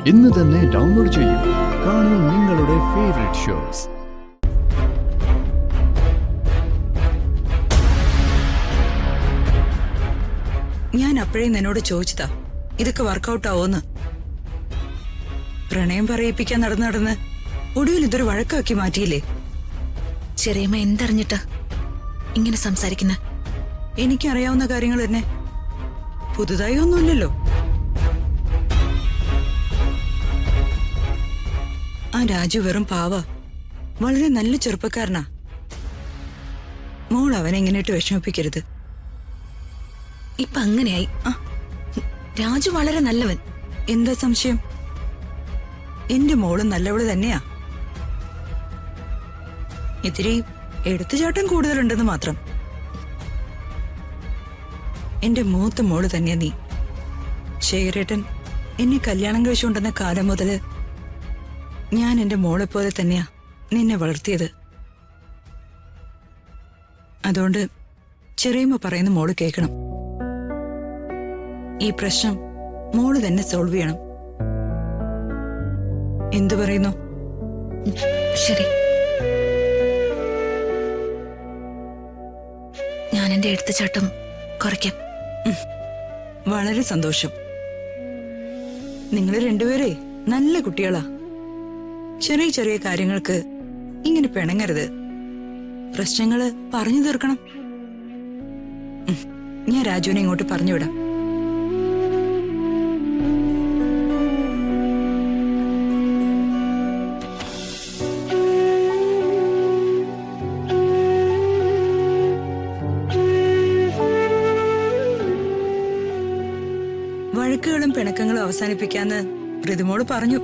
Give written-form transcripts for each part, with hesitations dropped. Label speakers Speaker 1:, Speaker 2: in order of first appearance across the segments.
Speaker 1: ഇന്ന് തന്നെ ഡൗൺലോഡ് ചെയ്യൂ. കാണൂ നിങ്ങളുടെ ഫേവറേറ്റ് ഷോസ്.
Speaker 2: ഞാൻ അപ്പോഴേ നിന്നോട് ചോദിച്ചതാ ഇതൊക്കെ വർക്കൗട്ട് ആവോന്ന്. പ്രണയം പറയിപ്പിക്കാൻ നടന്ന് ഒടുവിൽ ഇതൊരു വഴക്കാക്കി മാറ്റിയില്ലേ?
Speaker 3: ചെറിയമ്മ എന്തറിഞ്ഞിട്ടാ ഇങ്ങനെ സംസാരിക്കുന്ന?
Speaker 2: എനിക്കറിയാവുന്ന കാര്യങ്ങൾ തന്നെ, പുതുതായി ഒന്നുമില്ലല്ലോ. ആ രാജു വെറും പാവ, വളരെ നല്ല ചെറുപ്പക്കാരനാ. മോൾ അവനെ ഇങ്ങനെയിട്ട് വിഷമിപ്പിക്കരുത്.
Speaker 3: ഇപ്പൊ അങ്ങനെയായി. രാജു വളരെ നല്ലവൻ.
Speaker 2: എന്താ സംശയം? എന്റെ മോള് നല്ലവള് തന്നെയാ. ഇത്തിരി എടുത്തുചാട്ടം കൂടുതലുണ്ടെന്ന് മാത്രം. എന്റെ മൂത്ത മോള് തന്നെയാ നീ. ശേഖരേട്ടൻ എന്നെ കല്യാണം കഴിച്ചുകൊണ്ടെന്ന കാലം മുതല് ഞാൻ എന്റെ മോളെ പോലെ തന്നെയാ നിന്നെ വളർത്തിയത്. അതുകൊണ്ട് ചെറിയമ്മ പറയുന്ന മോള് കേൾക്കണം. ഈ പ്രശ്നം മോള് തന്നെ സോൾവ് ചെയ്യണം. എന്തു പറയുന്നു?
Speaker 3: ശരി, ഞാൻ എന്റെ എടുത്തുചാട്ടം കുറയ്ക്കാം.
Speaker 2: വളരെ സന്തോഷം. നിങ്ങൾ രണ്ടുപേരെ നല്ല കുട്ടികളാ. ചെറിയ ചെറിയ കാര്യങ്ങൾക്ക് ഇങ്ങനെ പിണങ്ങരുത്. പ്രശ്നങ്ങള് പറഞ്ഞു തീർക്കണം. ഞാൻ രാജുവിനെ ഇങ്ങോട്ട് പറഞ്ഞുവിടാം. വഴക്കുകളും പിണക്കങ്ങളും അവസാനിപ്പിക്കാന്ന് ഋതുമോള് പറഞ്ഞു.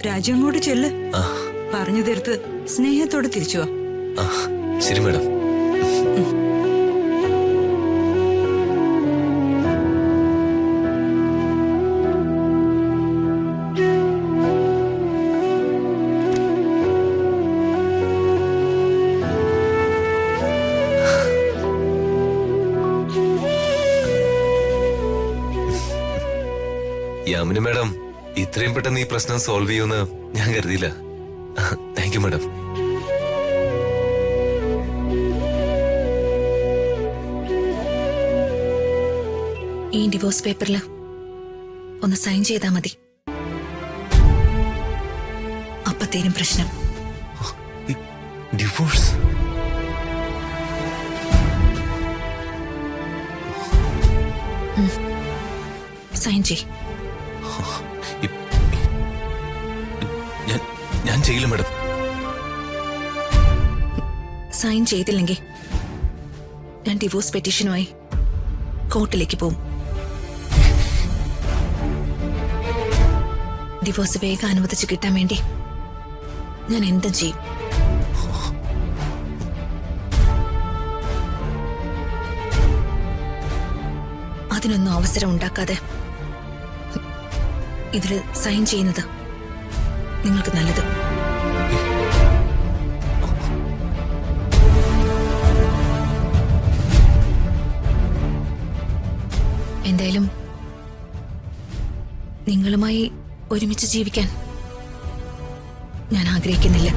Speaker 2: രാജു അങ്ങോട്ട് ചെല്ല്. പറഞ്ഞു തീർത്ത് സ്നേഹത്തോടെ തിരിച്ചു വാ.
Speaker 4: ശരി മാഡം. യാമിനി മാഡം ഇത്രയും പെട്ടെന്ന് ഈ പ്രശ്നം സോൾവ് ചെയ്യുമെന്ന് ഞാൻ കരുതിയില്ല. Thank you madam.
Speaker 3: ഈ ഡിവോഴ്സ് പേപ്പറിൽ ഒന്ന് സൈൻ ചെയ്താൽ മതി. അപ്പത്തേനും പ്രശ്നം.
Speaker 4: ഡിവോഴ്സ്?
Speaker 3: സൈൻ ചെയ്.
Speaker 4: ഞാൻ ചെയ്യില്ല മാഡം.
Speaker 3: സൈൻ ചെയ്തില്ലെങ്കിൽ ഞാൻ ഡിവോഴ്സ് പെറ്റീഷനുമായി കോർട്ടിലേക്ക് പോകും. ഡിവോഴ്സ് വേഗം അനുവദിച്ച് കിട്ടാൻ വേണ്ടി ഞാൻ എന്തും ചെയ്യും. അതിനൊന്നും അവസരം ഉണ്ടാക്കാതെ ഇതില് സൈൻ ചെയ്യുന്നത് നിങ്ങൾക്ക് നല്ലത്. എന്തായാലും നിങ്ങളുമായി ഒരുമിച്ച് ജീവിക്കാൻ ഞാൻ ആഗ്രഹിക്കുന്നില്ല.